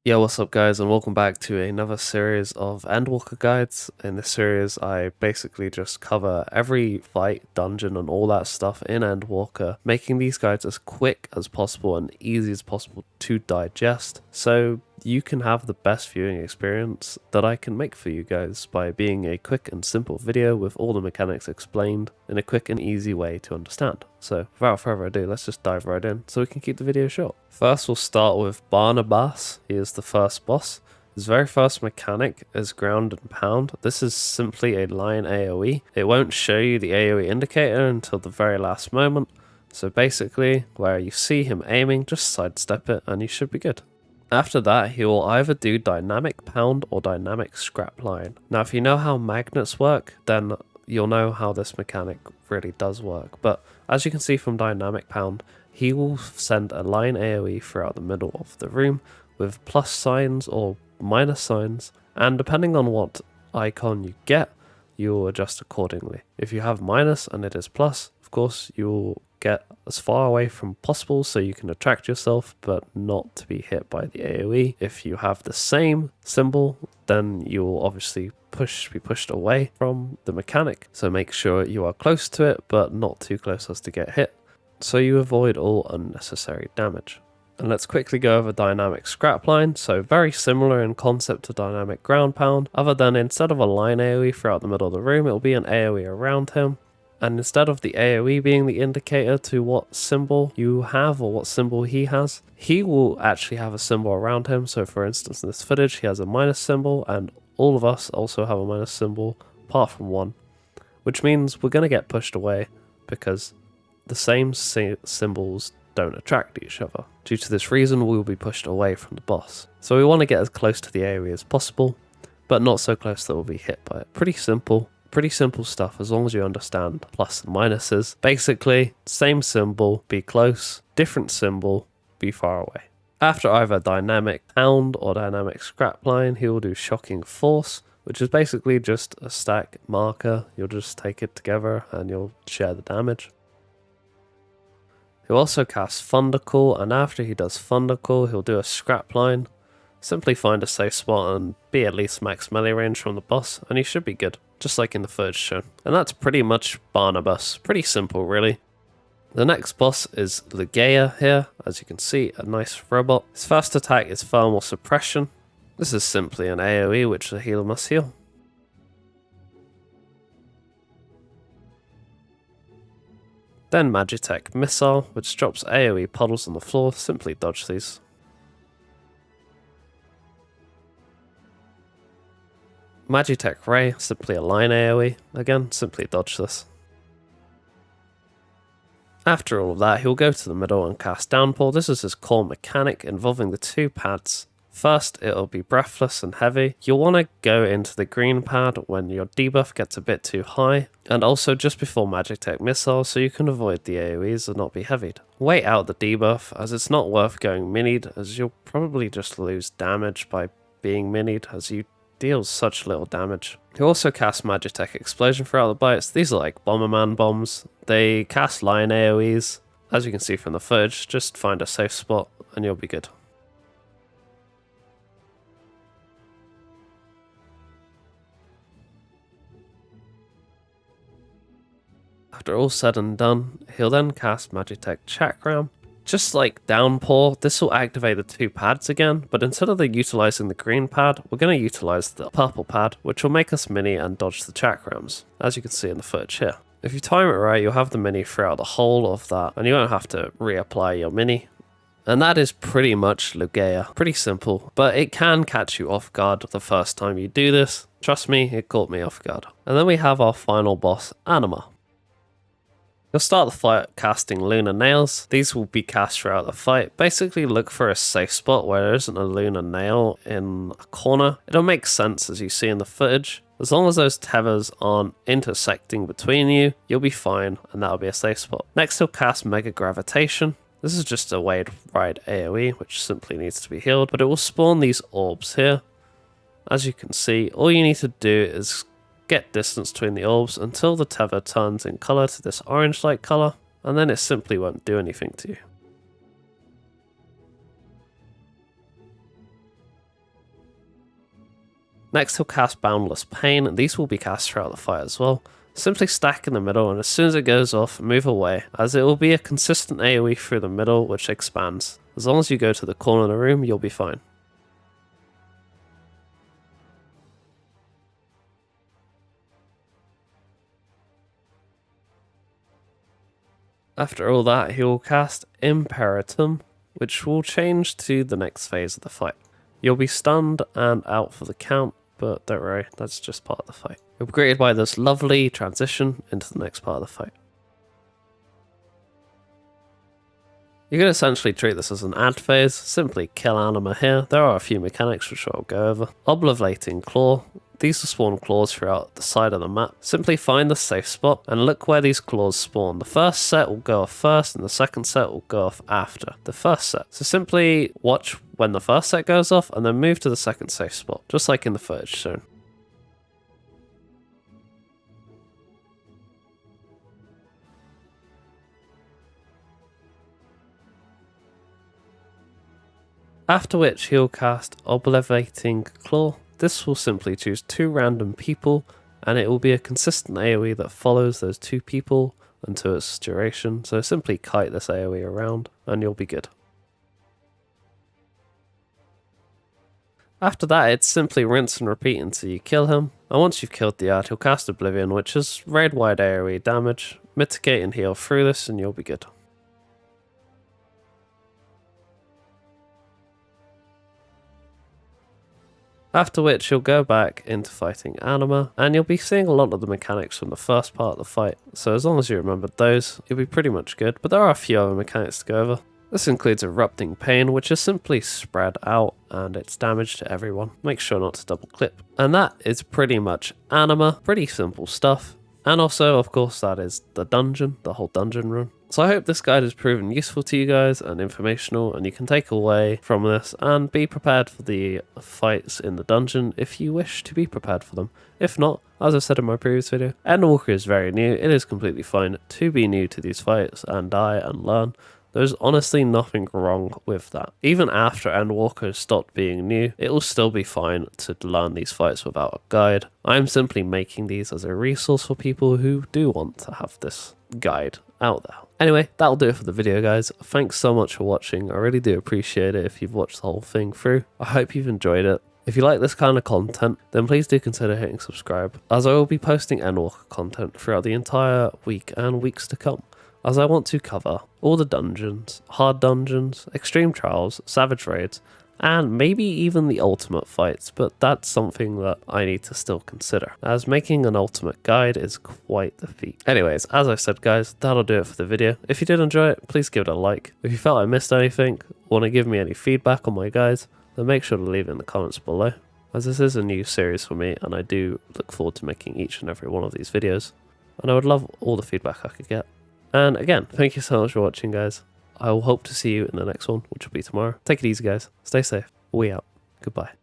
Yo, what's up guys, and welcome back to another series of Endwalker guides. In this series, I basically just cover every fight, dungeon, and all that stuff in Endwalker, making these guides as quick as possible and easy as possible to digest, so you can have the best viewing experience that I can make for you guys by being a quick and simple video with all the mechanics explained in a quick and easy way to understand. So without further ado, let's just dive right in so we can keep the video short. First, we'll start with Barnabas. He is the first boss. His very first mechanic is ground and pound. This is simply a line AoE. It won't show you the AoE indicator until the very last moment. So basically, where you see him aiming, just sidestep it and you should be good. After that, he will either do dynamic pound or dynamic scrap line. Now, if you know how magnets work, then you'll know how this mechanic really does work. But as you can see from dynamic pound, he will send a line AoE throughout the middle of the room with plus signs or minus signs, and depending on what icon you get, you will adjust accordingly. If you have minus and it is plus, of course you will get as far away from possible so you can attract yourself but not to be hit by the AoE. If you have the same symbol, then you will obviously be pushed away from the mechanic, so make sure you are close to it but not too close as to get hit, so you avoid all unnecessary damage. And let's quickly go over dynamic scrap line. So very similar in concept to dynamic ground pound, other than instead of a line AoE throughout the middle of the room, it will be an AoE around him. And instead of the AoE being the indicator to what symbol you have or what symbol he has, he will actually have a symbol around him. So for instance, in this footage, he has a minus symbol and all of us also have a minus symbol apart from one, which means we're going to get pushed away because the same symbols don't attract each other. Due to this reason, we will be pushed away from the boss. So we want to get as close to the AoE as possible, but not so close that we'll be hit by it. Pretty simple stuff as long as you understand plus and minuses. Basically, same symbol, be close, different symbol, be far away. After either dynamic pound or dynamic scrap line, he will do shocking force, which is basically just a stack marker. You'll just take it together and you'll share the damage. He'll also cast Thundercall, and after he does Thundercall, he'll do a scrap line. Simply find a safe spot and be at least max melee range from the boss, and he should be good, just like in the footage shown. And that's pretty much Barnabas. Pretty simple, really. The next boss is Ligeia here. As you can see, a nice robot. His first attack is Thermal Suppression. This is simply an AoE which the healer must heal. Then Magitech Missile, which drops AoE puddles on the floor. Simply dodge these. Magitech Ray, simply a line AoE. Again, simply dodge this. After all of that, he'll go to the middle and cast Downpour. This is his core mechanic involving the two pads. First, it'll be breathless and heavy. You'll want to go into the green pad when your debuff gets a bit too high, and also just before Magitech Missile so you can avoid the AoEs and not be heavied. Wait out the debuff, as it's not worth going minied, as you'll probably just lose damage by being minied, as you deal such little damage. You also cast Magitech Explosion throughout the bites. These are like Bomberman bombs. They cast line AoEs. As you can see from the footage, just find a safe spot and you'll be good. After all said and done, he'll then cast Magitech Chakram. Just like Downpour, this will activate the two pads again, but instead of utilising the green pad, we're going to utilise the purple pad, which will make us mini and dodge the Chakrams, as you can see in the footage here. If you time it right, you'll have the mini throughout the whole of that, and you won't have to reapply your mini. And that is pretty much Ligeia. Pretty simple, but it can catch you off guard the first time you do this. Trust me, it caught me off guard. And then we have our final boss, Anima. You'll start the fight casting Lunar Nails. These will be cast throughout the fight. Basically look for a safe spot where there isn't a Lunar Nail in a corner. It'll make sense as you see in the footage. As long as those tethers aren't intersecting between you, you'll be fine and that'll be a safe spot. Next he'll cast Mega Gravitation. This is just a wide ride AoE which simply needs to be healed, but it will spawn these orbs here. As you can see, all you need to do is get distance between the orbs until the tether turns in colour to this orange-like colour, and then it simply won't do anything to you. Next he'll cast Boundless Pain, and these will be cast throughout the fight as well. Simply stack in the middle, and as soon as it goes off, move away, as it will be a consistent AoE through the middle which expands. As long as you go to the corner of the room, you'll be fine. After all that, he will cast Imperatum, which will change to the next phase of the fight. You'll be stunned and out for the count, but don't worry, that's just part of the fight. You'll be greeted by this lovely transition into the next part of the fight. You can essentially treat this as an ad phase, simply kill Anima here. There are a few mechanics which I'll go over. Obliviating Claw. These will spawn claws throughout the side of the map. Simply find the safe spot and look where these claws spawn. The first set will go off first and the second set will go off after the first set. So simply watch when the first set goes off and then move to the second safe spot, just like in the footage shown. After which he'll cast Obliviating Claw. This will simply choose 2 random people, and it will be a consistent AoE that follows those 2 people until its duration, so simply kite this AoE around and you'll be good. After that, it's simply rinse and repeat until you kill him, and once you've killed the ad, he'll cast Oblivion, which is raid-wide AoE damage. Mitigate and heal through this and you'll be good. After which you'll go back into fighting Anima, and you'll be seeing a lot of the mechanics from the first part of the fight, so as long as you remembered those, you'll be pretty much good, but there are a few other mechanics to go over. This includes Erupting Pain, which is simply spread out and it's damage to everyone. Make sure not to double clip. And that is pretty much Anima, pretty simple stuff. And also, of course, that is the dungeon, the whole dungeon run. So I hope this guide has proven useful to you guys and informational, and you can take away from this and be prepared for the fights in the dungeon if you wish to be prepared for them. If not, as I said in my previous video, Endwalker is very new. It is completely fine to be new to these fights and die and learn. There's honestly nothing wrong with that. Even after Endwalker stopped being new, it will still be fine to learn these fights without a guide. I'm simply making these as a resource for people who do want to have this guide out there. Anyway, that'll do it for the video, guys. Thanks so much for watching. I really do appreciate it if you've watched the whole thing through. I hope you've enjoyed it. If you like this kind of content, then please do consider hitting subscribe, as I will be posting Endwalker content throughout the entire week and weeks to come, as I want to cover all the dungeons, hard dungeons, extreme trials, savage raids, and maybe even the ultimate fights, but that's something that I need to still consider, as making an ultimate guide is quite the feat. Anyways, as I said, guys, that'll do it for the video. If you did enjoy it, please give it a like. If you felt I missed anything, want to give me any feedback on my guides, then make sure to leave it in the comments below, as this is a new series for me and I do look forward to making each and every one of these videos, and I would love all the feedback I could get. And again, thank you so much for watching, guys. I will hope to see you in the next one, which will be tomorrow. Take it easy, guys. Stay safe. We out. Goodbye.